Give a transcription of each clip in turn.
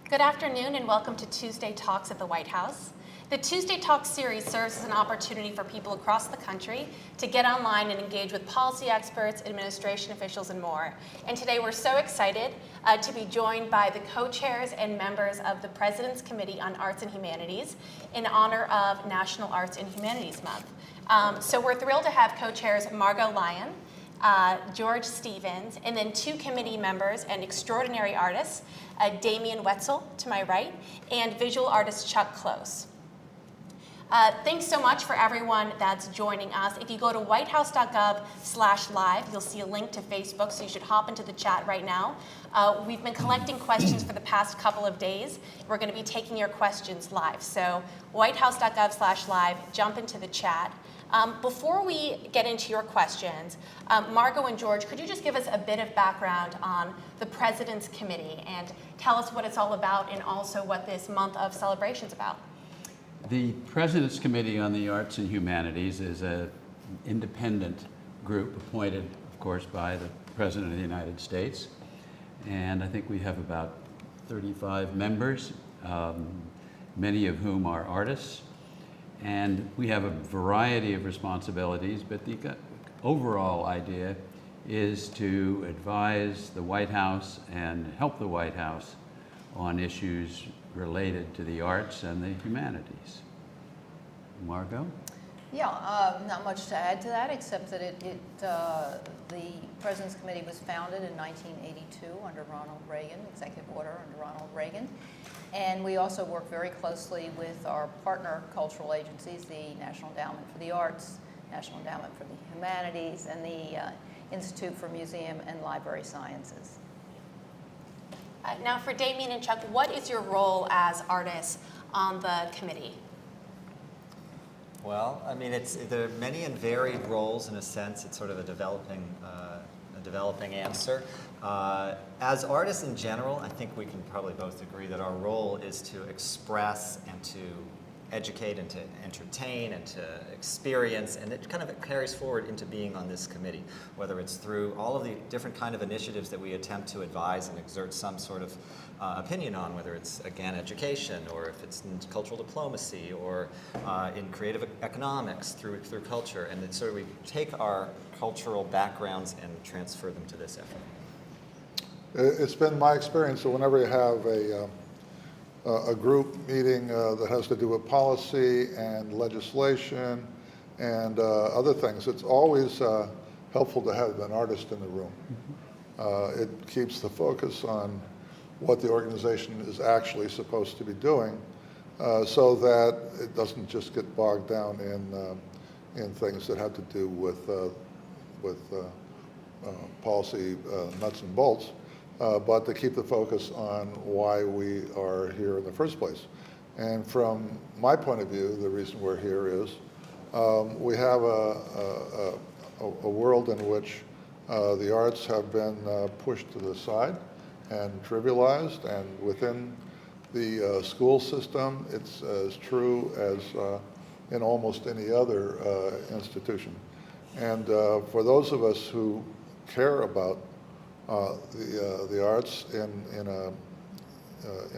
Good afternoon and welcome to Tuesday Talks at the White House. The Tuesday Talks series serves as an opportunity for people across the country to get online and engage with policy experts, administration officials, and more. And today we're so excited to be joined by the co-chairs and members of the President's Committee on Arts and Humanities in honor of National Arts and Humanities Month. So we're thrilled to have co-chairs Margot Lyon, George Stevens, and then two committee members and extraordinary artists, Damien Wetzel to my right, and visual artist Chuck Close. Thanks so much for everyone that's joining us. If you go to whitehouse.gov/live, you'll see a link to Facebook, so you should hop into the chat right now. We've been collecting questions for the past couple of days. We're going to be taking your questions live. So whitehouse.gov/live, jump into the chat. Before we get into your questions, Margot and George, could you just give us a bit of background on the President's Committee and tell us what it's all about and also what this month of celebration is about? The President's Committee on the Arts and Humanities is an independent group appointed, of course, by the President of the United States. And I think we have about 35 members, many of whom are artists. And we have a variety of responsibilities, but the overall idea is to advise the White House and help the White House on issues related to the arts and the humanities. Margot? Yeah, not much to add to that, except that the President's Committee was founded in 1982 under Ronald Reagan, executive order under Ronald Reagan. And we also work very closely with our partner cultural agencies, the National Endowment for the Arts, National Endowment for the Humanities, and the Institute for Museum and Library Sciences. Now for Damien and Chuck, what is your role as artists on the committee? Well, I mean, there are many and varied roles in a sense. It's sort of a developing answer. As artists in general, I think we can probably both agree that our role is to express and to educate and to entertain and to experience, and it kind of carries forward into being on this committee, whether it's through all of the different kind of initiatives that we attempt to advise and exert some sort of opinion on, whether it's, again, education, or if it's in cultural diplomacy, or in creative economics through culture, and then sort of we take our cultural backgrounds and transfer them to this effort. It's been my experience that whenever you have a group meeting that has to do with policy and legislation and other things, it's always helpful to have an artist in the room. It keeps the focus on what the organization is actually supposed to be doing, so that it doesn't just get bogged down in things that have to do with policy nuts and bolts. But to keep the focus on why we are here in the first place. And from my point of view, the reason we're here is we have a world in which the arts have been pushed to the side and trivialized, and within the school system, it's as true as in almost any other institution. And for those of us who care about the arts in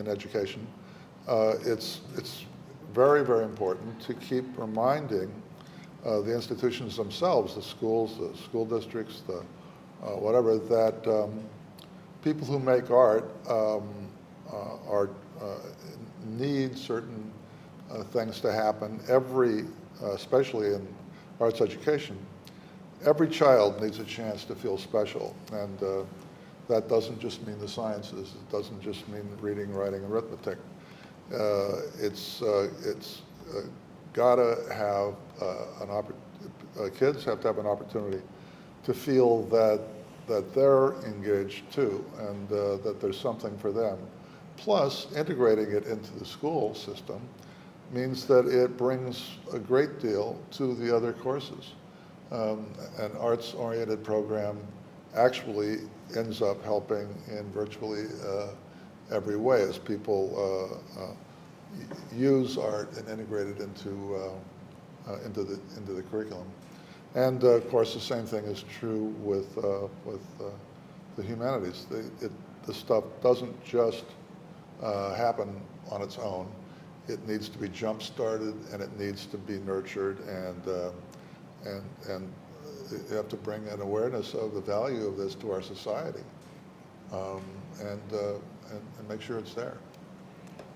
education, it's very, very important to keep reminding the institutions themselves, the schools, the school districts, the whatever, that people who make art need certain things to happen. Especially in arts education, every child needs a chance to feel special, and that doesn't just mean the sciences. It doesn't just mean reading, writing, and arithmetic. It's got to have kids have to have an opportunity to feel that they're engaged too, and that there's something for them. Plus, integrating it into the school system means that it brings a great deal to the other courses. An arts-oriented program actually ends up helping in virtually every way as people use art and integrate it into the curriculum. And of course, the same thing is true with the humanities. The stuff doesn't just happen on its own. It needs to be jump-started, and it needs to be nurtured, and you have to bring an awareness of the value of this to our society, and make sure it's there.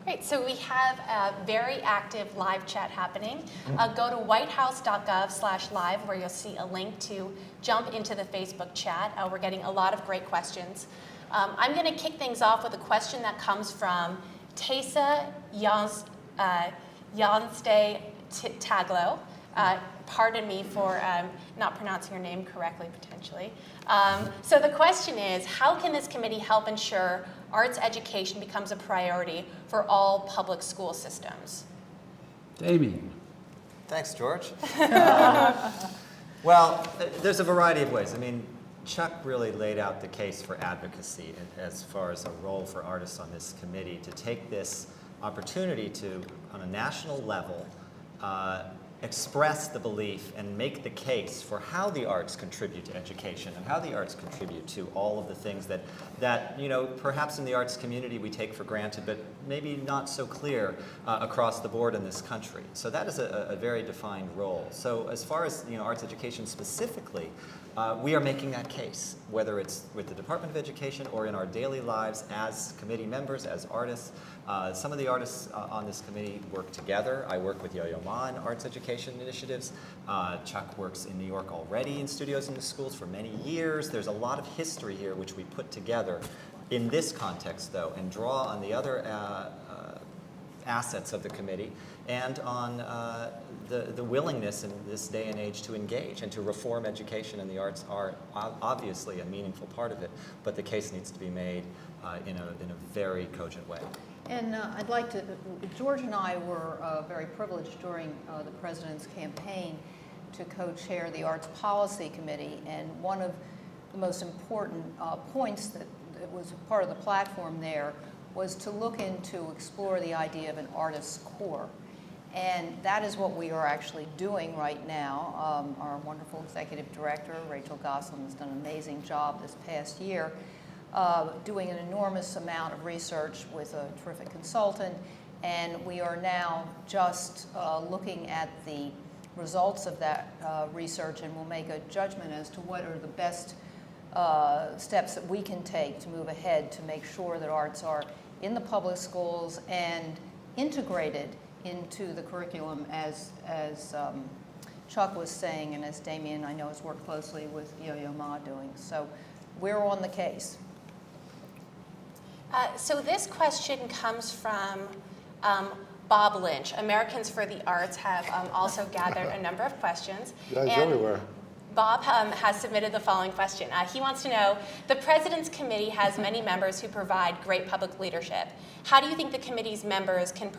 Great, so we have a very active live chat happening. Go to whitehouse.gov/live where you'll see a link to jump into the Facebook chat. We're getting a lot of great questions. I'm going to kick things off with a question that comes from Tesa Janste Taglo. Pardon me for not pronouncing your name correctly, potentially. So the question is, how can this committee help ensure arts education becomes a priority for all public school systems? Damien. Thanks, George. Well, there's a variety of ways. I mean, Chuck really laid out the case for advocacy as far as a role for artists on this committee to take this opportunity to, on a national level, express the belief and make the case for how the arts contribute to education and how the arts contribute to all of the things that perhaps in the arts community we take for granted, but maybe not so clear across the board in this country. So that is a very defined role. So as far as arts education specifically, we are making that case, whether it's with the Department of Education or in our daily lives as committee members, as artists. Some of the artists on this committee work together. I work with Yo-Yo Ma in arts education initiatives. Chuck works in New York already in studios in the schools for many years. There's a lot of history here which we put together in this context, though, and draw on the other assets of the committee and on the willingness in this day and age to engage and to reform education, and the arts are obviously a meaningful part of it, but the case needs to be made in a very cogent way. And I'd like to, George and I were very privileged during the President's campaign to co-chair the Arts Policy Committee, and one of the most important points that was part of the platform there was to look into, explore the idea of an artist's core. And that is what we are actually doing right now. Our wonderful executive director, Rachel Gosselin, has done an amazing job this past year, doing an enormous amount of research with a terrific consultant. And we are now just looking at the results of that research, and we'll make a judgment as to what are the best steps that we can take to move ahead to make sure that arts are in the public schools and integrated into the curriculum, as Chuck was saying, and as Damien, I know, has worked closely with Yo-Yo Ma doing. So we're on the case. So this question comes from Bob Lynch. Americans for the Arts have also gathered a number of questions. Guys everywhere. Bob has submitted the following question. He wants to know, the President's Committee has many members who provide great public leadership. How do you think the committee's members can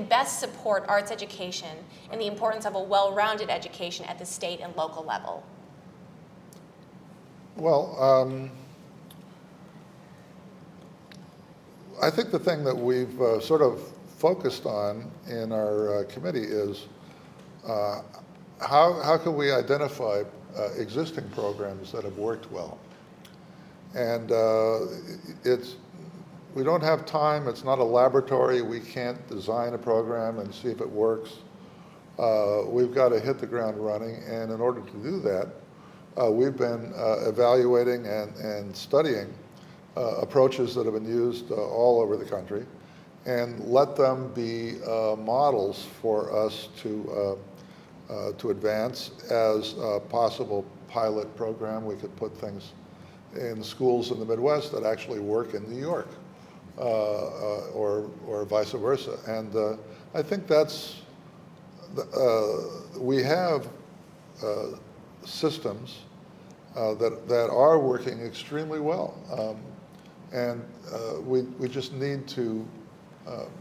best support arts education and the importance of a well-rounded education at the state and local level? Well, I think the thing that we've sort of focused on in our committee is how can we identify existing programs that have worked well? And we don't have time. It's not a laboratory. We can't design a program and see if it works. We've got to hit the ground running, and in order to do that, we've been evaluating and studying approaches that have been used all over the country, and let them be models for us to advance as a possible pilot program. We could put things in schools in the Midwest that actually work in New York, or vice versa. And I think that's, we have systems that are working extremely well. And we just need to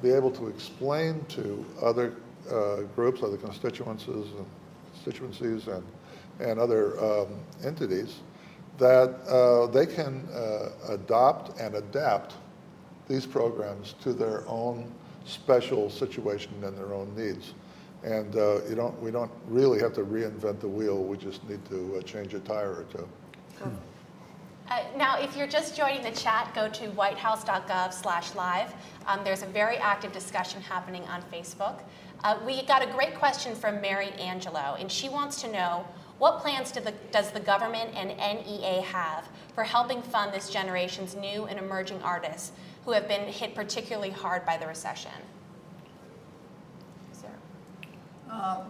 be able to explain to other groups, other constituencies and other entities that they can adopt and adapt these programs to their own special situation and their own needs. And we don't really have to reinvent the wheel. We just need to change a tire or two. Now, if you're just joining the chat, go to whitehouse.gov/live. There's a very active discussion happening on Facebook. We got a great question from Mary Angelo, and she wants to know, what plans does the government and NEA have for helping fund this generation's new and emerging artists who have been hit particularly hard by the recession?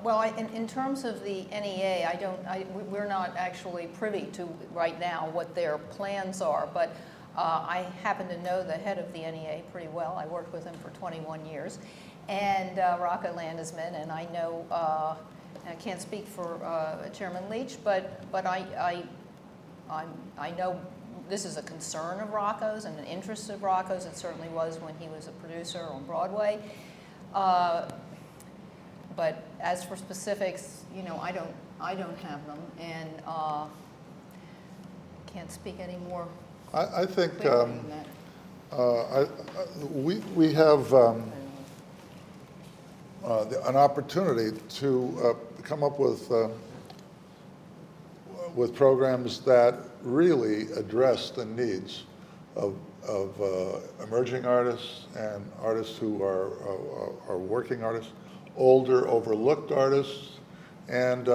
Well, in terms of the NEA, we're not actually privy to right now what their plans are, but I happen to know the head of the NEA pretty well. I worked with him for 21 years, and Rocco Landesman, and I know, I can't speak for Chairman Leach, but I know this is a concern of Rocco's and an interest of Rocco's. It certainly was when he was a producer on Broadway. But as for specifics, you know, I don't have them, and can't speak any more I think clearly than that. we have an opportunity to come up with programs that really address the needs of emerging artists and artists who are working artists, older, overlooked artists, and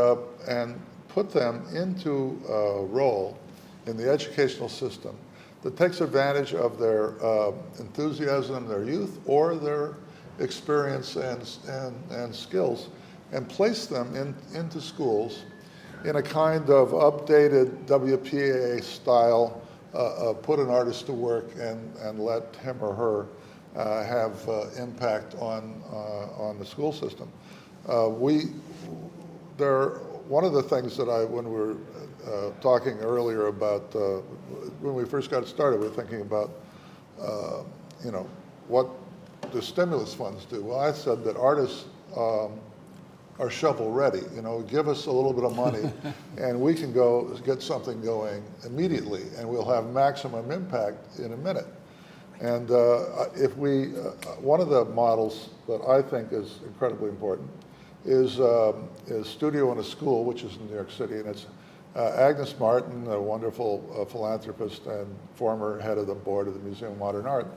put them into a role in the educational system that takes advantage of their enthusiasm, their youth, or their experience and skills, and place them into schools in a kind of updated WPA style, put an artist to work and let him or her have impact on the school system. One of the things that when we were talking earlier about when we first got started, we were thinking about you know, what do stimulus funds do? Well, I said that artists are shovel ready. You know, give us a little bit of money, and we can go get something going immediately, and we'll have maximum impact in a minute. And one of the models that I think is incredibly important is Studio in a School, which is in New York City, and it's Agnes Martin, a wonderful philanthropist and former head of the board of the Museum of Modern Art,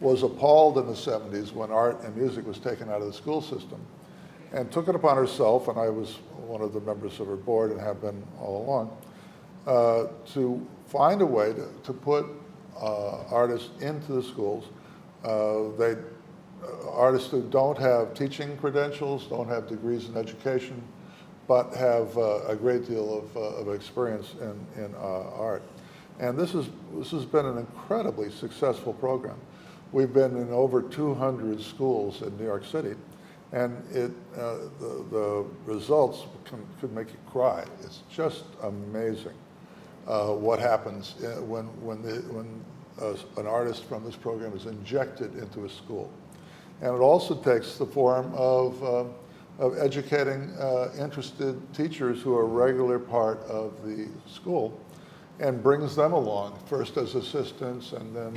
was appalled in the 70s when art and music was taken out of the school system, and took it upon herself, and I was one of the members of her board and have been all along, to find a way to put artists into the schools. Artists who don't have teaching credentials, don't have degrees in education, but have a great deal of experience in art. And this has been an incredibly successful program. We've been in over 200 schools in New York City, and the results could make you cry. It's just amazing what happens when an artist from this program is injected into a school. And it also takes the form of educating interested teachers who are a regular part of the school, and brings them along, first as assistants, and then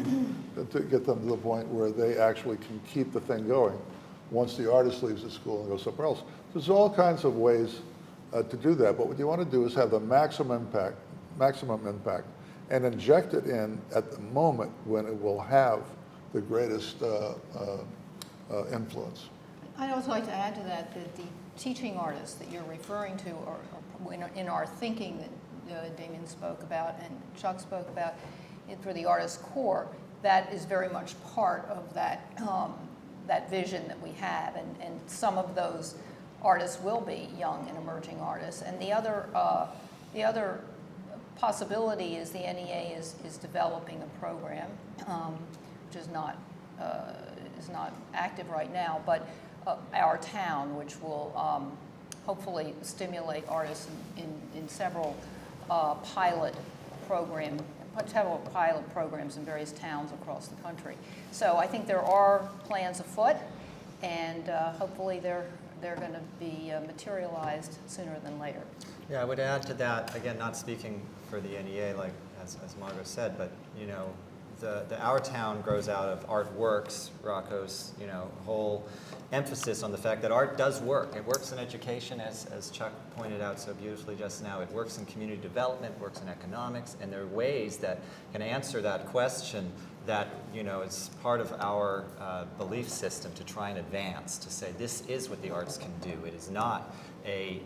to get them to the point where they actually can keep the thing going once the artist leaves the school and goes somewhere else. There's all kinds of ways to do that, but what you want to do is have the maximum impact, and inject it in at the moment when it will have the greatest influence. I'd also like to add to that the teaching artists that you're referring to are in our thinking that Damien spoke about and Chuck spoke about for the artist core. That is very much part of that that vision that we have, and some of those artists will be young and emerging artists. And the other possibility is the NEA is developing a program, which is not active right now, but Our Town, which will hopefully stimulate artists in several pilot programs in various towns across the country. So I think there are plans afoot, and hopefully they're going to be materialized sooner than later. Yeah, I would add to that, again, not speaking for the NEA, like as Margot said, but you know, Our Town grows out of Art Works, Rocco's whole emphasis on the fact that art does work. It works in education, as Chuck pointed out so beautifully just now. It works in community development, works in economics, and there are ways that can answer that question that is part of our belief system to try and advance, to say this is what the arts can do. It is not an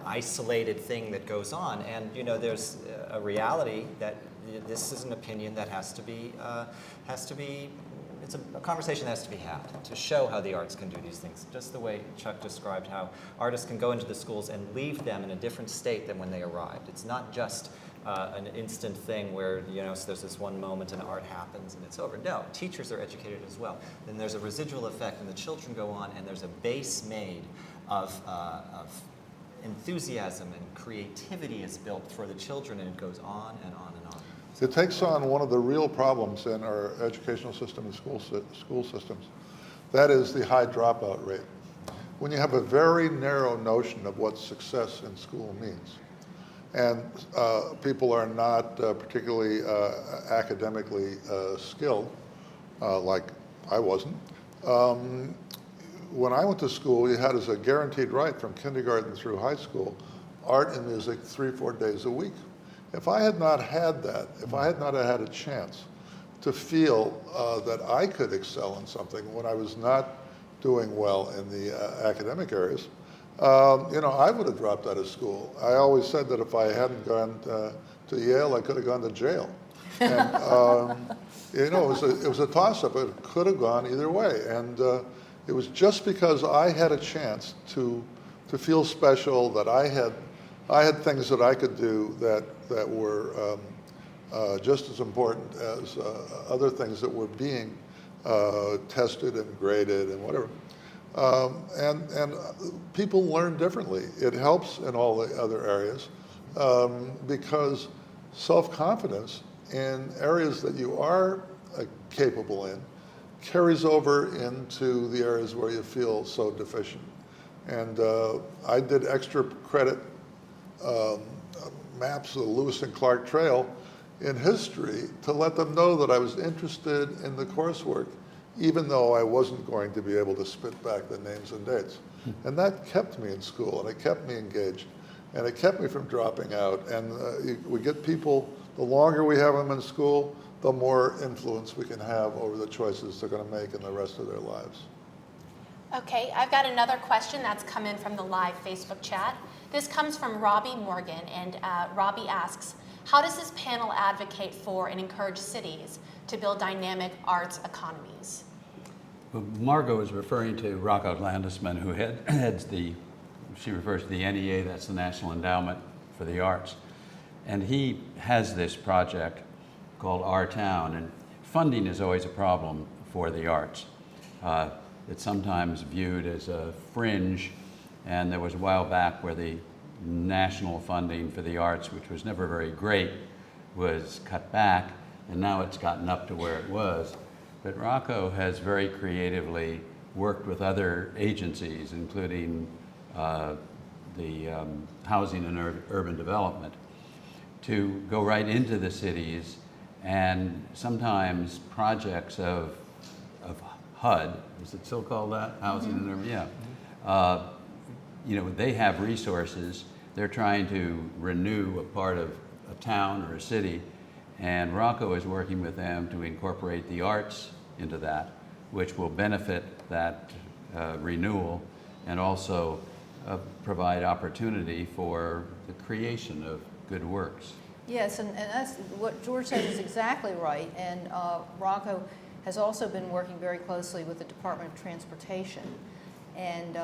isolated thing that goes on, and there's a reality that this is an opinion that has to be, it's a conversation that has to be had to show how the arts can do these things, just the way Chuck described how artists can go into the schools and leave them in a different state than when they arrived. It's not just an instant thing where so there's this one moment and art happens and it's over. No, teachers are educated as well. Then there's a residual effect and the children go on and there's a base made of enthusiasm and creativity is built for the children, and it goes on and on and on. It takes on one of the real problems in our educational system and school systems. That is the high dropout rate. When you have a very narrow notion of what success in school means, and people are not particularly academically skilled, like I wasn't. When I went to school, you had as a guaranteed right from kindergarten through high school, art and music 3-4 days a week. If I had not had that, if I had not had a chance to feel that I could excel in something when I was not doing well in the academic areas, I would have dropped out of school. I always said that if I hadn't gone to Yale, I could have gone to jail. And, it was a toss-up. It could have gone either way. And it was just because I had a chance to feel special, that I had things that I could do that were just as important as other things that were being tested and graded and whatever. And people learn differently. It helps in all the other areas because self-confidence in areas that you are capable in carries over into the areas where you feel so deficient. And I did extra credit maps of the Lewis and Clark Trail in history to let them know that I was interested in the coursework, even though I wasn't going to be able to spit back the names and dates. And that kept me in school, and it kept me engaged, and it kept me from dropping out. And we get people, the longer we have them in school, the more influence we can have over the choices they're going to make in the rest of their lives. Okay, I've got another question that's come in from the live Facebook chat. This comes from Robbie Morgan, and Robbie asks, how does this panel advocate for and encourage cities to build dynamic arts economies? Well, Margot is referring to Rocco Landesman, who heads she refers to the NEA, that's the National Endowment for the Arts. And he has this project called Our Town, and funding is always a problem for the arts. It's sometimes viewed as a fringe, and there was a while back where the national funding for the arts, which was never very great, was cut back, and now it's gotten up to where it was. But Rocco has very creatively worked with other agencies, including the Housing and Urban Development, to go right into the cities, and sometimes projects of HUD, is it still called that? Housing and Urban, yeah. They have resources. They're trying to renew a part of a town or a city, and Rocco is working with them to incorporate the arts into that, which will benefit that renewal and also provide opportunity for the creation of good works. Yes, and that's what George said is exactly right. And Rocco has also been working very closely with the Department of Transportation. And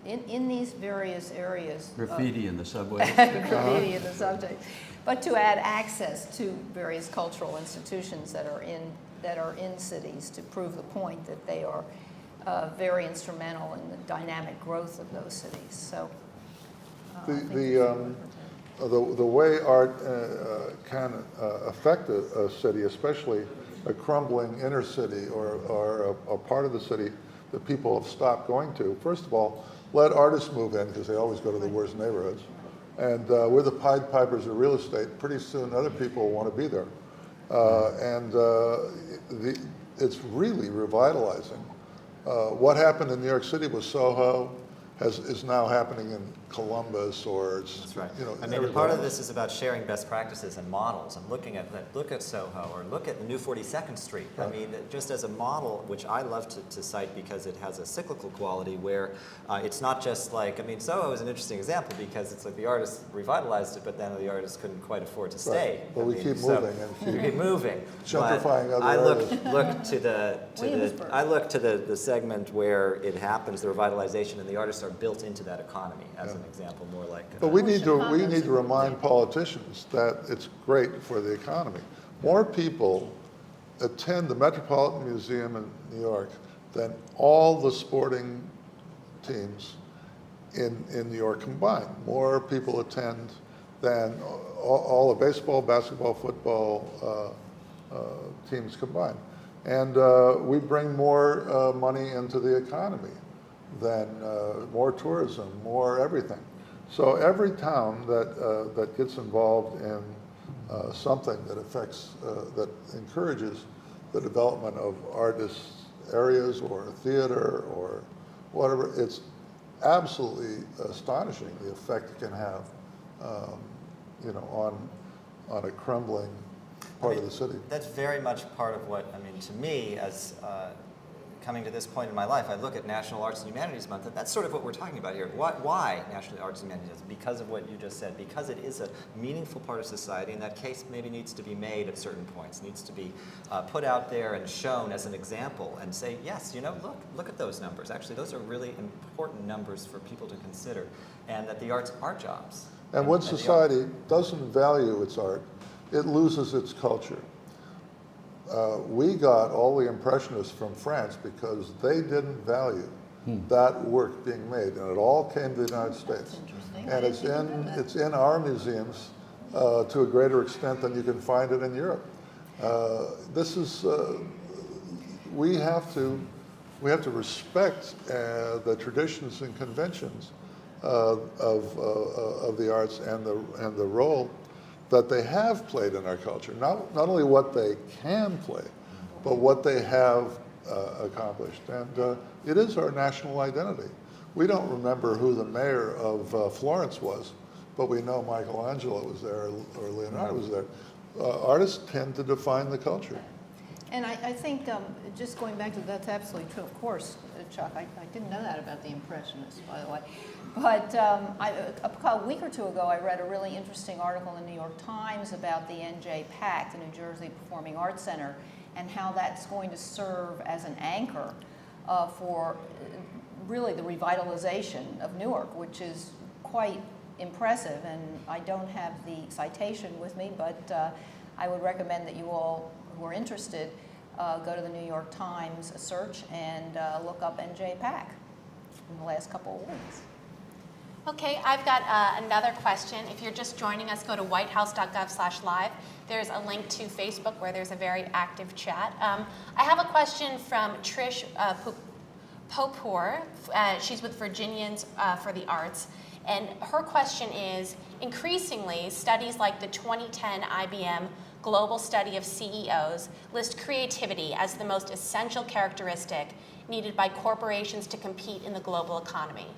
in these various areas, Graffiti in the subway. graffiti in the subject, but to add access to various cultural institutions that are in cities, to prove the point that they are very instrumental in the dynamic growth of those cities. So the way art can affect a city, especially a crumbling inner city or a part of the city that people have stopped going to. First of all, let artists move in, because they always go to the worst neighborhoods. And we're the Pied Pipers of real estate. Pretty soon other people want to be there. It's really revitalizing. What happened in New York City with Soho is now happening in Columbus, or it's, That's right. you know, I mean, everywhere part of else. this is about sharing best practices and models, and look at Soho, or look at the new 42nd Street. I Right. mean, just as a model, which I love to cite because it has a cyclical quality where it's not just like, I mean, Soho is an interesting example because it's like the artist revitalized it, but then the artist couldn't quite afford to stay. Right. But I we mean, keep so moving and you keep moving. gentrifying But other I look areas. to the segment where it happens, the revitalization, and the artists are built into that economy as an example, more like. But we need Chicago's to remind politicians that it's great for the economy. More people attend the Metropolitan Museum in New York than all the sporting teams in New York combined. More people attend than all the baseball, basketball, football teams combined. And we bring more money into the economy than more tourism, more everything. So every town that gets involved in something that affects, that encourages the development of artists' areas or theater or whatever, it's absolutely astonishing the effect it can have, you know, on a crumbling part of the city. That's very much part of what, I mean, to me, as coming to this point in my life, I look at National Arts and Humanities Month, and that's sort of what we're talking about here. Why National Arts and Humanities? Because of what you just said, because it is a meaningful part of society, and that case maybe needs to be made at certain points, needs to be put out there and shown as an example, and say, yes, you know, look at those numbers. Actually, those are really important numbers for people to consider, and that the arts are jobs. And when the society doesn't value its art, it loses its culture. We got all the Impressionists from France because they didn't value that work being made, and it all came to the United States. interesting. And it's in our museums to a greater extent than you can find it in Europe. This is we have to respect the traditions and conventions of the arts and the role that they have played in our culture. Not only what they can play, but what they have accomplished. And it is our national identity. We don't remember who the mayor of Florence was, but we know Michelangelo was there or Leonardo was there. Artists tend to define the culture. And I think, just going back to that's absolutely true, of course, Chuck. I didn't know that about the Impressionists, by the way. But a week or two ago, I read a really interesting article in the New York Times about the NJPAC, the New Jersey Performing Arts Center, and how that's going to serve as an anchor for really the revitalization of Newark, which is quite impressive. And I don't have the citation with me, but I would recommend that you all who are interested go to the New York Times search and look up NJPAC in the last couple of weeks. Okay, I've got another question. If you're just joining us, go to whitehouse.gov/live. There's a link to Facebook where there's a very active chat. I have a question from Trish Popour. She's with Virginians for the Arts. And her question is, increasingly, studies like the 2010 IBM Global Study of CEOs list creativity as the most essential characteristic needed by corporations to compete in the global economy.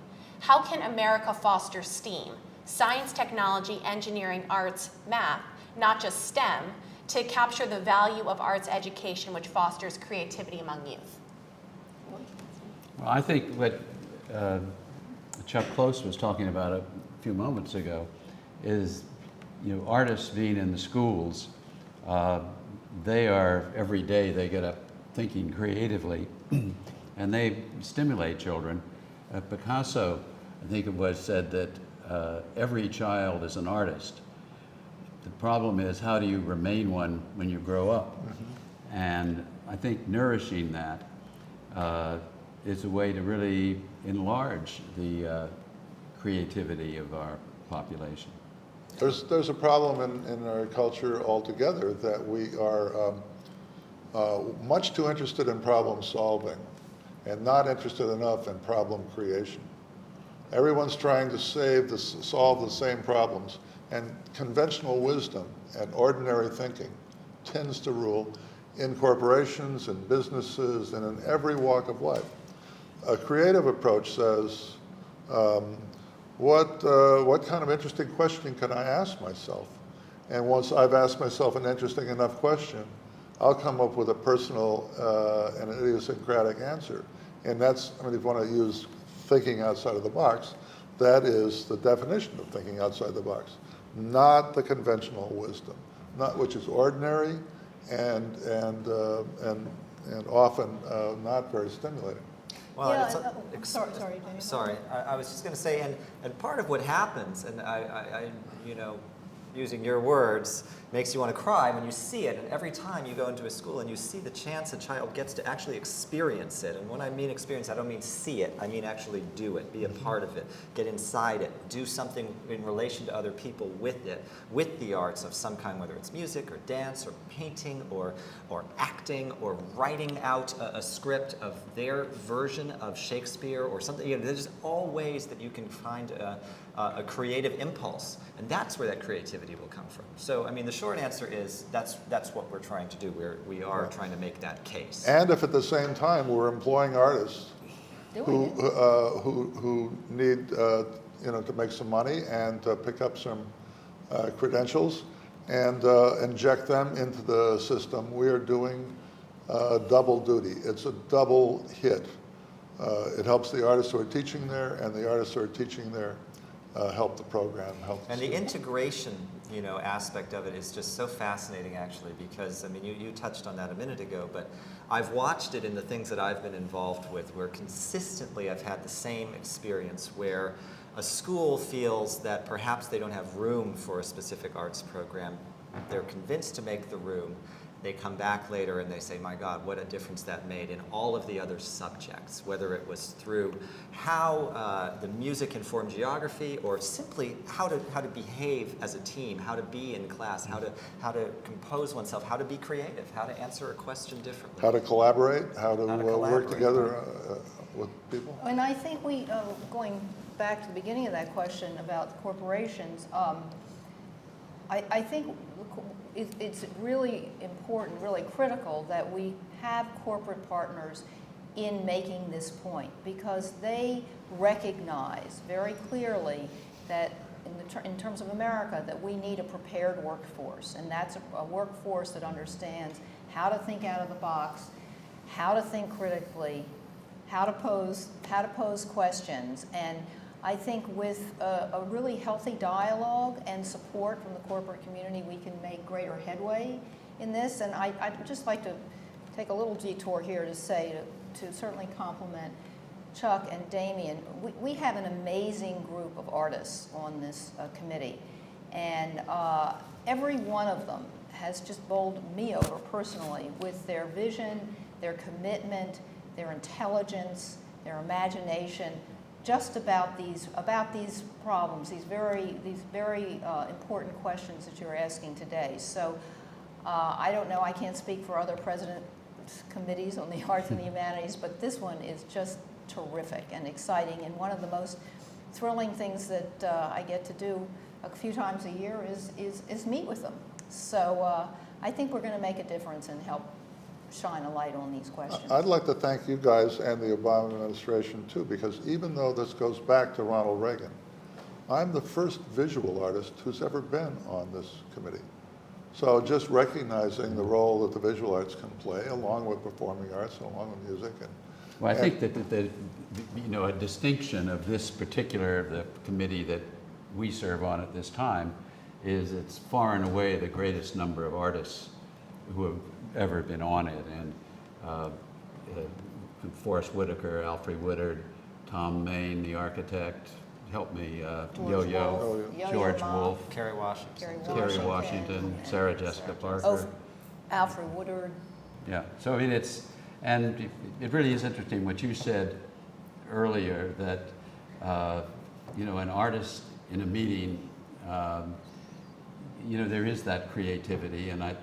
How can America foster STEAM, science, technology, engineering, arts, math, not just STEM, to capture the value of arts education which fosters creativity among youth? Well, I think what Chuck Close was talking about a few moments ago is, you know, artists being in the schools, they are, every day they get up thinking creatively and they stimulate children. Picasso, I think it was said that every child is an artist. The problem is, how do you remain one when you grow up? Mm-hmm. And I think nourishing that is a way to really enlarge the creativity of our population. There's a problem in our culture altogether that we are much too interested in problem solving and not interested enough in problem creation. Everyone's trying to solve the same problems, and conventional wisdom and ordinary thinking tends to rule in corporations, in businesses, and in every walk of life. A creative approach says, what kind of interesting question can I ask myself? And once I've asked myself an interesting enough question, I'll come up with a personal and an idiosyncratic answer. And that's, I mean, if you want to use thinking outside of the box, that is the definition of thinking outside the box, not the conventional wisdom, not which is ordinary and often not very stimulating. Well, Yeah, it's sorry, Jamie. sorry. I was just going to say, and part of what happens, and I, you know, using your words, makes you want to cry when you see it. And every time you go into a school and you see the chance a child gets to actually experience it. And when I mean experience, I don't mean see it. I mean actually do it, be a part of it, get inside it, do something in relation to other people with it, with the arts of some kind, whether it's music or dance or painting or acting or writing out a script of their version of Shakespeare or something. You know, there's all ways that you can find a creative impulse. And that's where that creativity will come from. So, I mean, the short answer is that's what we're trying to do. We are trying to make that case. And if at the same time we're employing artists who need you know, to make some money and to pick up some credentials and inject them into the system, we are doing double duty. It's a double hit. It helps the artists who are teaching there, and the artists who are teaching there help the program, help the And the students. integration, you know, aspect of it is just so fascinating, actually, because, I mean, you touched on that a minute ago, but I've watched it in the things that I've been involved with, where consistently I've had the same experience, where a school feels that perhaps they don't have room for a specific arts program. They're convinced to make the room. They come back later and they say, my God, what a difference that made in all of the other subjects, whether it was through how the music informed geography, or simply how to behave as a team, how to be in class, how to compose oneself, how to be creative, how to answer a question differently. How to collaborate, how to work collaborate. together with people. And I think we, going back to the beginning of that question about corporations, I think it's really important, really critical that we have corporate partners in making this point, because they recognize very clearly that in terms of America, that we need a prepared workforce, and that's a workforce that understands how to think out of the box, how to think critically, how to pose questions. And I think with a really healthy dialogue and support from the corporate community, we can make greater headway in this. And I'd just like to take a little detour here to say, to certainly compliment Chuck and Damien. We have an amazing group of artists on this committee. And every one of them has just bowled me over personally with their vision, their commitment, their intelligence, their imagination, just about these problems, these very important questions that you're asking today. So I don't know, I can't speak for other presidents' committees on the arts and the humanities, but this one is just terrific and exciting, and one of the most thrilling things that I get to do a few times a year is meet with them. So I think we're going to make a difference and help shine a light on these questions. I'd like to thank you guys and the Obama administration too, because even though this goes back to Ronald Reagan, I'm the first visual artist who's ever been on this committee. So just recognizing the role that the visual arts can play, along with performing arts and along with music. Well, I think that you know, a distinction of this particular the committee that we serve on at this time is it's far and away the greatest number of artists who have ever been on it, and Forrest Whitaker, Alfred Woodard, Tom Main, the architect, help me, Yo-Yo, George Wolfe, Kerry Washington. Kerry Washington, Sarah Jessica Parker. Oh, Alfred Woodard. Yeah, so I mean, it really is interesting what you said earlier, that you know, an artist in a meeting, you know, there is that creativity, and it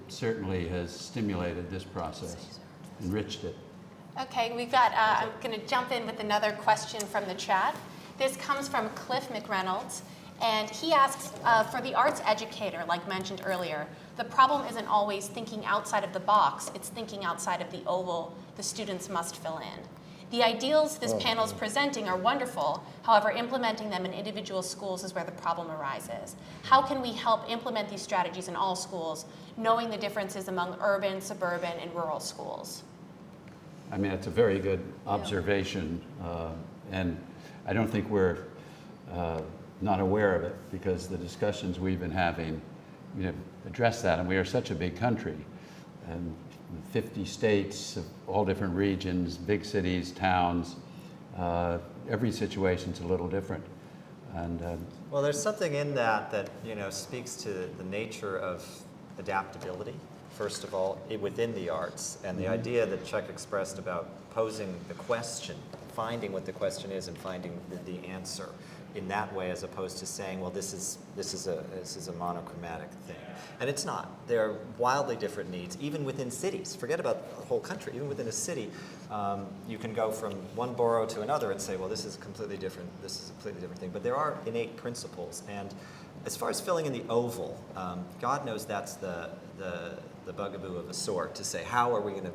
certainly has stimulated this process, enriched it. Okay, we've got, I'm going to jump in with another question from the chat. This comes from Cliff McReynolds, And he asks, for the arts educator, like mentioned earlier, the problem isn't always thinking outside of the box, it's thinking outside of the oval the students must fill in. The ideals this panel is presenting are wonderful, however, implementing them in individual schools is where the problem arises. How can we help implement these strategies in all schools, knowing the differences among urban, suburban, and rural schools? I mean, it's a very good observation, and I don't think we're not aware of it, because the discussions we've been having, address that, and we are such a big country, and 50 states of all different regions, big cities, towns. Every situation's a little different, and Well, there's something in that that speaks to the nature of adaptability. First of all, within the arts, and the idea that Chuck expressed about posing the question, finding what the question is, and finding the answer in that way, as opposed to saying, well, this is a monochromatic thing, and it's not. There are wildly different needs, even within cities. Forget about the whole country. Even within a city, you can go from one borough to another and say, well, this is completely different. This is a completely different thing. But there are innate principles, and as far as filling in the oval, God knows that's the bugaboo of a sort, to say how are we going to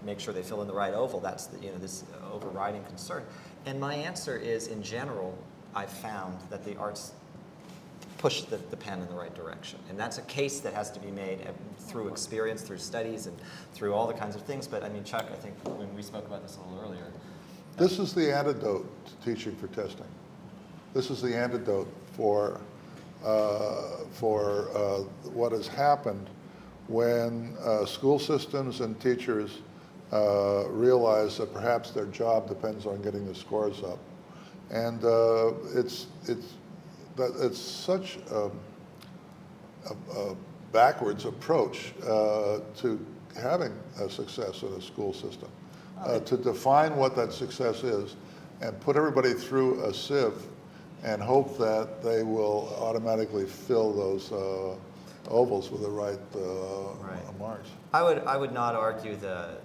make sure they fill in the right oval. That's this overriding concern. And my answer is, in general, I've found that the arts push the pen in the right direction. And that's a case that has to be made through experience, through studies, and through all the kinds of things. But I mean, Chuck, I think when we spoke about this a little earlier. This is the antidote to teaching for testing. This is the antidote for what has happened when school systems and teachers realize that perhaps their job depends on getting the scores up. And it's such a backwards approach to having a success in a school system. To define what that success is and put everybody through a sieve and hope that they will automatically fill those ovals with the right marks. I would not argue the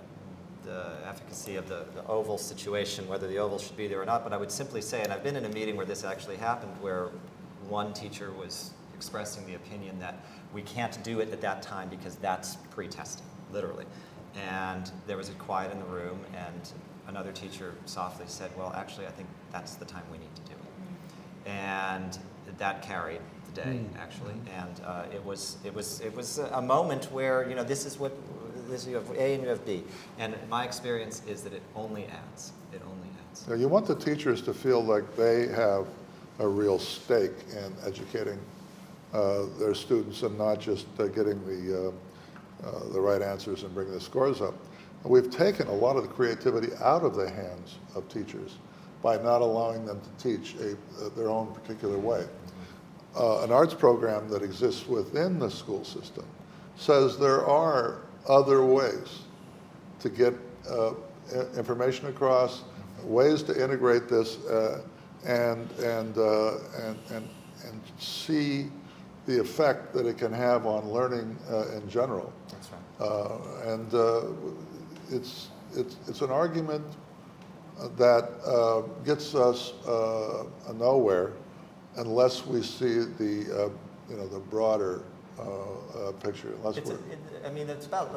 efficacy of the oval situation, whether the oval should be there or not, but I would simply say, and I've been in a meeting where this actually happened, where one teacher was expressing the opinion that we can't do it at that time because that's pre-testing, literally. And there was a quiet in the room, and another teacher softly said, well, actually, I think that's the time we need to do it. And that carried the day, actually. And it was a moment where, this is what, you have A and you have B. And my experience is that it only adds. It only adds. Now, you want the teachers to feel like they have a real stake in educating their students and not just getting the right answers and bringing the scores up. We've taken a lot of the creativity out of the hands of teachers by not allowing them to teach their own particular way. An arts program that exists within the school system says there are other ways to get information across, ways to integrate this, and see the effect that it can have on learning in general. That's right. And it's an argument that gets us nowhere unless we see the broader picture.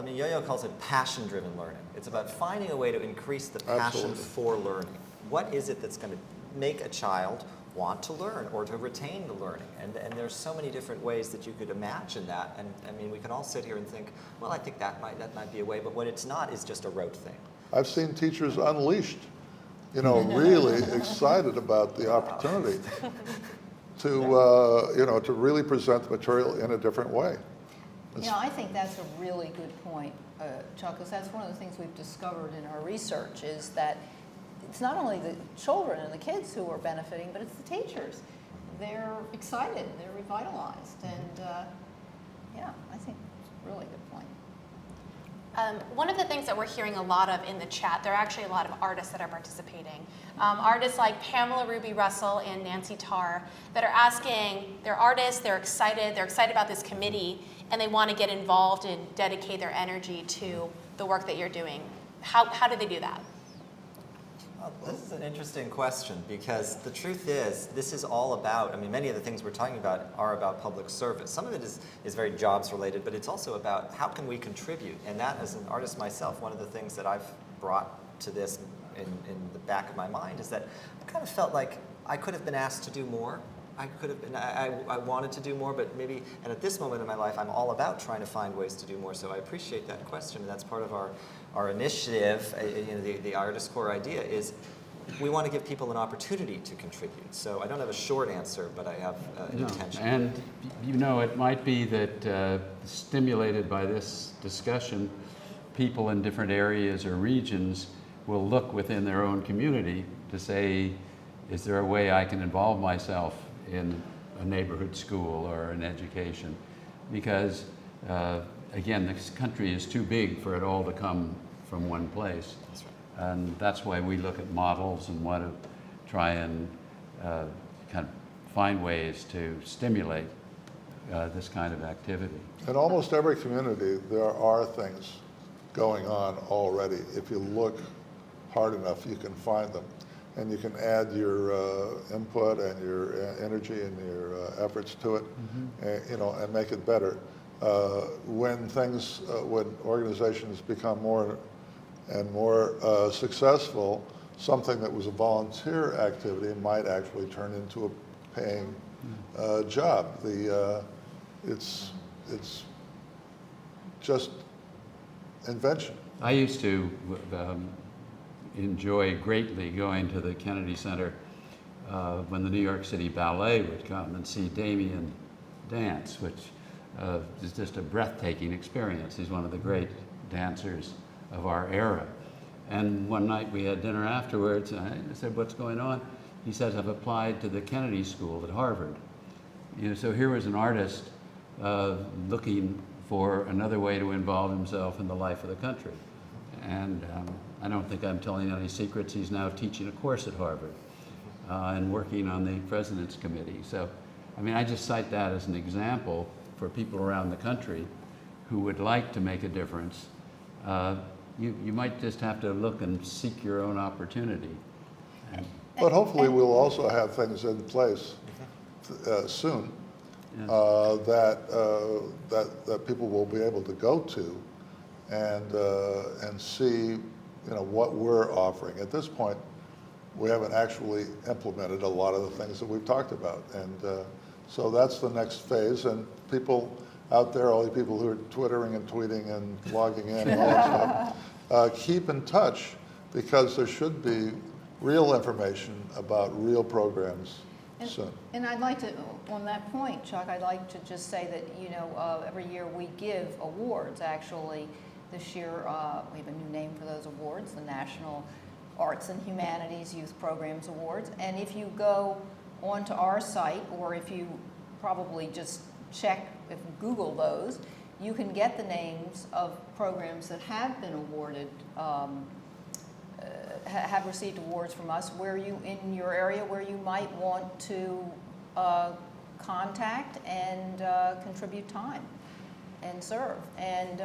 Yo-Yo calls it passion-driven learning. It's about finding a way to increase the passion for learning. What is it that's going to make a child want to learn or to retain the learning? And there's so many different ways that you could imagine that. And I mean, we can all sit here and think, well, I think that might be a way, but what it's not is just a rote thing. I've seen teachers unleashed, really excited about the opportunity to really present the material in a different way. I think that's a really good point, Chuck, because that's one of the things we've discovered in our research is that it's not only the children and the kids who are benefiting, but it's the teachers. They're excited, they're revitalized, and I think it's a really good point. One of the things that we're hearing a lot of in the chat, there are actually a lot of artists that are participating. Artists like Pamela Ruby Russell and Nancy Tarr that are asking, they're artists, they're excited about this committee, and they want to get involved and dedicate their energy to the work that you're doing. How do they do that? Well, this is an interesting question because the truth is, this is all about, I mean, many of the things we're talking about are about public service. Some of it is very jobs related, but it's also about how can we contribute? And that, as an artist myself, one of the things that I've brought to this in the back of my mind is that I kind of felt like I could have been asked to do more. I could have been, I wanted to do more, but maybe, and at this moment in my life, I'm all about trying to find ways to do more. So I appreciate that question, and that's part of our initiative. You know, the Artist Core idea is we want to give people an opportunity to contribute. So I don't have a short answer, but I have an intention. And you know, it might be that stimulated by this discussion, people in different areas or regions will look within their own community to say, is there a way I can involve myself in a neighborhood school or an education? Because again, this country is too big for it all to come from one place. That's right. And that's why we look at models and want to try and kind of find ways to stimulate this kind of activity. In almost every community, there are things going on already. If you look hard enough, you can find them. And you can add your input and your energy and your efforts to it, you know, and make it better. When organizations become more and more successful, something that was a volunteer activity might actually turn into a paying job. It's just invention. I used to enjoy greatly going to the Kennedy Center when the New York City Ballet would come and see Damien dance, which is just a breathtaking experience. He's one of the great dancers of our era. And one night we had dinner afterwards, and I said, what's going on? He says, I've applied to the Kennedy School at Harvard. You know, so here was an artist looking for another way to involve himself in the life of the country. And I don't think I'm telling any secrets. He's now teaching a course at Harvard and working on the President's Committee. So, I mean, I just cite that as an example for people around the country who would like to make a difference. You might just have to look and seek your own opportunity. But hopefully we'll also have things in place soon Yes. that people will be able to go to and see, you know, what we're offering. At this point, we haven't actually implemented a lot of the things that we've talked about, and so that's the next phase. And people out there, all the people who are twittering and tweeting and logging in and all that stuff, keep in touch, because there should be real information about real programs soon. And I'd like to, on that point, Chuck, I'd like to just say that, you know, every year we give awards, actually. This year, we have a new name for those awards, the National Arts and Humanities Youth Programs Awards. And if you go onto our site, or if you probably just check, if you Google those, you can get the names of programs that have been awarded, have received awards from us, where you, in your area, where you might want to contact and contribute time and serve. And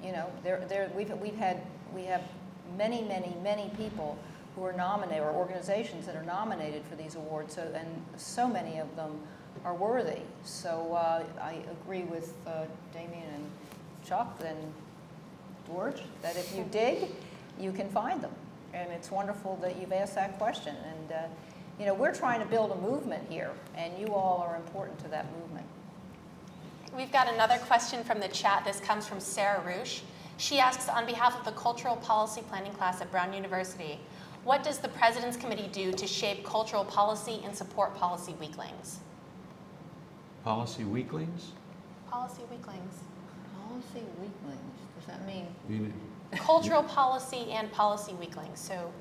you know, we have many people who are nominated, or organizations that are nominated for these awards, and so many of them are worthy. So I agree with Damien and Chuck and George that if you dig, you can find them. And it's wonderful that you've asked that question. And you know, we're trying to build a movement here, and you all are important to that movement. We've got another question from the chat. This comes from Sarah Roosh. She asks, on behalf of the Cultural Policy Planning class at Brown University, what does the President's Committee do to shape cultural policy and support policy weaklings? Policy weaklings? Policy weaklings. Policy weaklings, does that mean? Cultural policy and policy weaklings. So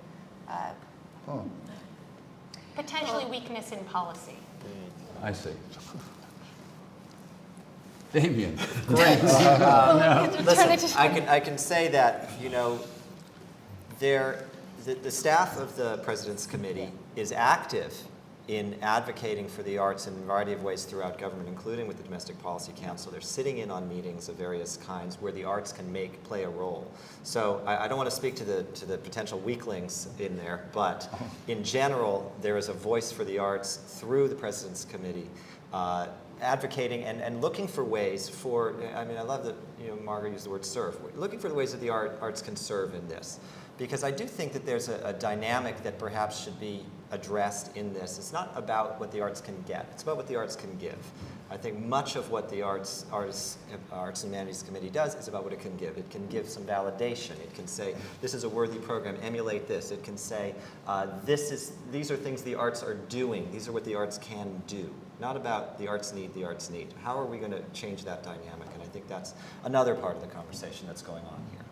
potentially weakness in policy. I see. Damien. Great. Turn it Listen, to- I can say that, you know, the staff of the President's Committee is active in advocating for the arts in a variety of ways throughout government, including with the Domestic Policy Council. They're sitting in on meetings of various kinds where the arts can play a role. So I don't want to speak to the potential weaklings in there, but in general, there is a voice for the arts through the President's Committee, advocating and looking for ways for, I mean, I love that, Margaret used the word serve, looking for the ways that the arts can serve in this. Because I do think that there's a dynamic that perhaps should be addressed in this. It's not about what the arts can get, it's about what the arts can give. I think much of what the Arts and Humanities Committee does is about what it can give. It can give some validation. It can say, this is a worthy program, emulate this. It can say, these are things the arts are doing. These are what the arts can do. Not about the arts need, the arts need. How are we going to change that dynamic? And I think that's another part of the conversation that's going on here.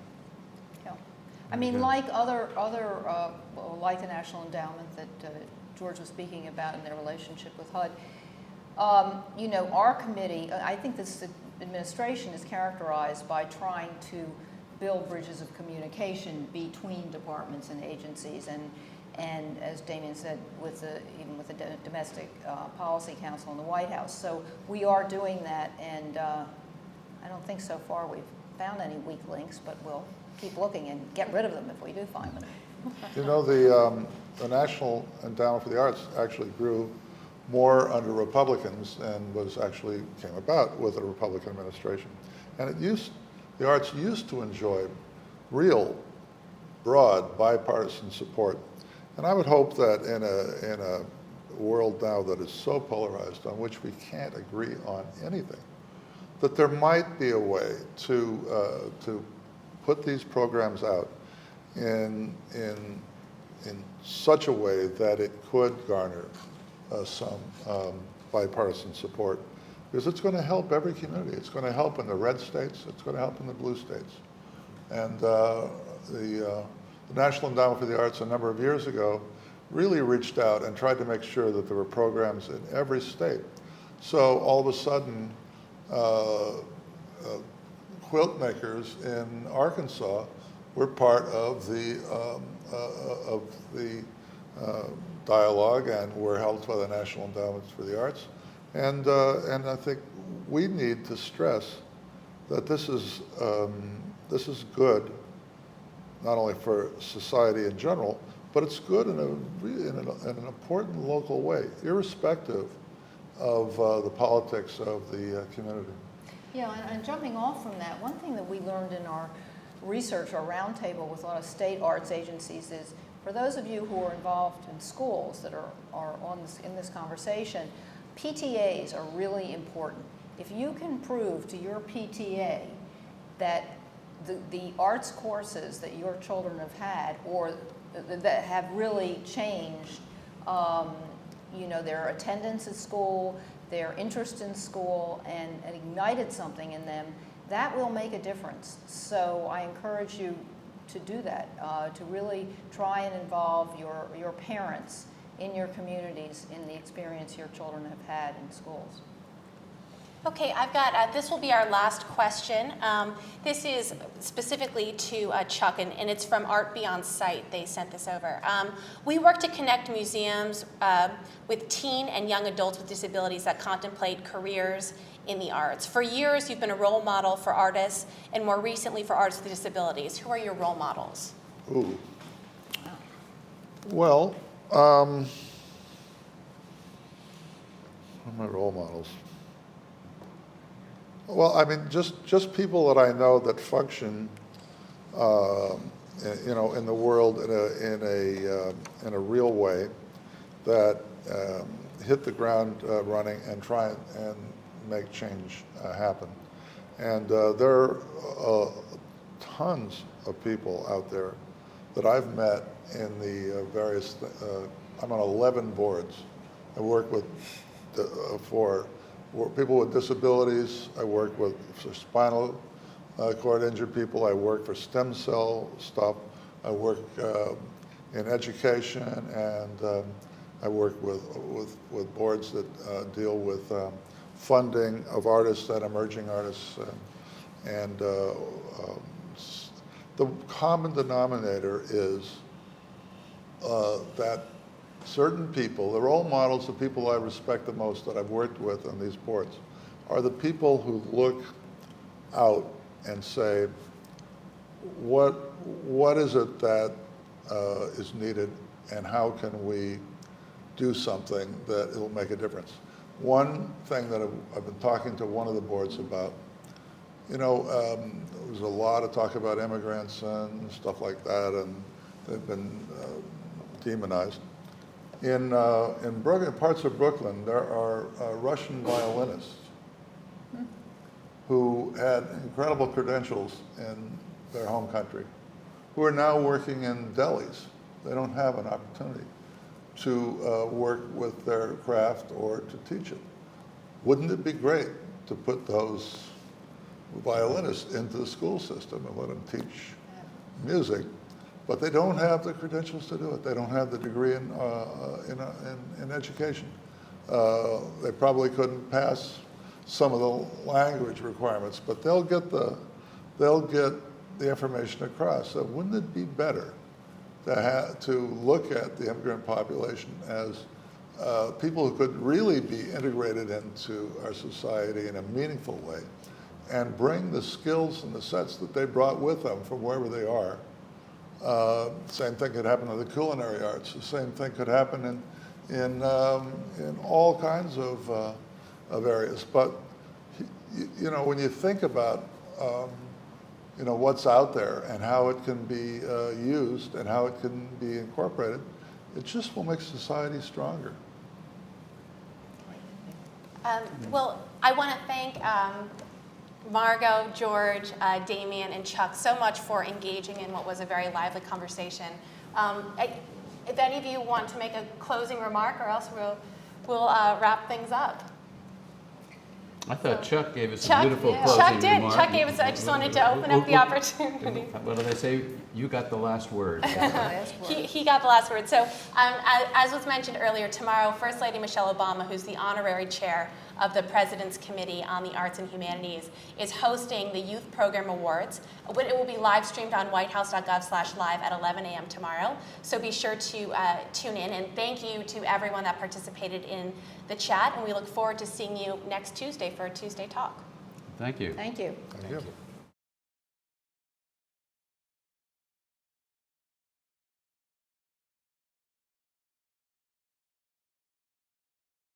Yeah. I mean, like like the National Endowment that George was speaking about in their relationship with HUD, our committee, I think this administration is characterized by trying to build bridges of communication between departments and agencies, and as Damien said, even with the Domestic Policy Council in the White House. So we are doing that, and I don't think so far we've found any weak links, but we'll keep looking and get rid of them if we do find them. The National Endowment for the Arts actually grew more under Republicans and came about with a Republican administration. And the arts used to enjoy real, broad, bipartisan support. And I would hope that in a world now that is so polarized, on which we can't agree on anything, that there might be a way to put these programs out in such a way that it could garner some bipartisan support, because it's going to help every community. It's going to help in the red states. It's going to help in the blue states. And the National Endowment for the Arts a number of years ago really reached out and tried to make sure that there were programs in every state. So all of a sudden, quilt makers in Arkansas were part of the dialogue and were helped by the National Endowments for the Arts. And I think we need to stress that this is good, not only for society in general, but it's good in an important local way, irrespective of the politics of the community. Yeah, and jumping off from that, one thing that we learned in our research, our roundtable with a lot of state arts agencies, is for those of you who are involved in schools that are in this conversation, PTAs are really important. If you can prove to your PTA that the arts courses that your children have had, or that have really changed, their attendance at school, their interest in school, and ignited something in them, that will make a difference. So I encourage you to do that, to really try and involve your parents in your communities in the experience your children have had in schools. Okay, I've got, this will be our last question. This is specifically to Chuck, and it's from Art Beyond Sight. They sent this over. We work to connect museums with teen and young adults with disabilities that contemplate careers in the arts. For years, you've been a role model for artists, and more recently for artists with disabilities. Who are your role models? Ooh. Well, what are my role models? Well, I mean, just people that I know that function, in the world in a real way, that hit the ground running and try and make change happen. And there are tons of people out there that I've met in the various. I'm on 11 boards. I work with for people with disabilities. I work with spinal cord injured people. I work for stem cell stuff. I work in education, and I work with boards that deal with funding of artists and emerging artists. And the common denominator is that certain people, the role models, the people I respect the most that I've worked with on these boards, are the people who look out and say, what is it that is needed, and how can we do something that will make a difference? One thing that I've been talking to one of the boards about, there's a lot of talk about immigrants and stuff like that, and they've been demonized. In parts of Brooklyn, there are Russian violinists who had incredible credentials in their home country, who are now working in delis. They don't have an opportunity to work with their craft or to teach it. Wouldn't it be great to put those violinists into the school system and let them teach music? But they don't have the credentials to do it. They don't have the degree in education. They probably couldn't pass some of the language requirements, but they'll get the information across. So wouldn't it be better to look at the immigrant population as people who could really be integrated into our society in a meaningful way, and bring the skills and the sets that they brought with them from wherever they are? Same thing could happen in the culinary arts. The same thing could happen in all kinds of areas. But when you think about what's out there and how it can be used and how it can be incorporated, it just will make society stronger. Well, I want to thank Margot, George, Damien, and Chuck so much for engaging in what was a very lively conversation. If any of you want to make a closing remark, or else we'll wrap things up. I thought Chuck gave us a beautiful closing Chuck did. remark. Chuck gave us. I just wanted to open up the opportunity. What did I say? You got the last word. He got the last word. So, as was mentioned earlier, tomorrow, First Lady Michelle Obama, who's the honorary chair of the President's Committee on the Arts and Humanities, is hosting the Youth Program Awards. It will be live streamed on whitehouse.gov/live at 11 a.m. tomorrow. So be sure to tune in. And thank you to everyone that participated in the chat. And we look forward to seeing you next Tuesday for a Tuesday Talk. Thank you. Thank you. Thank you.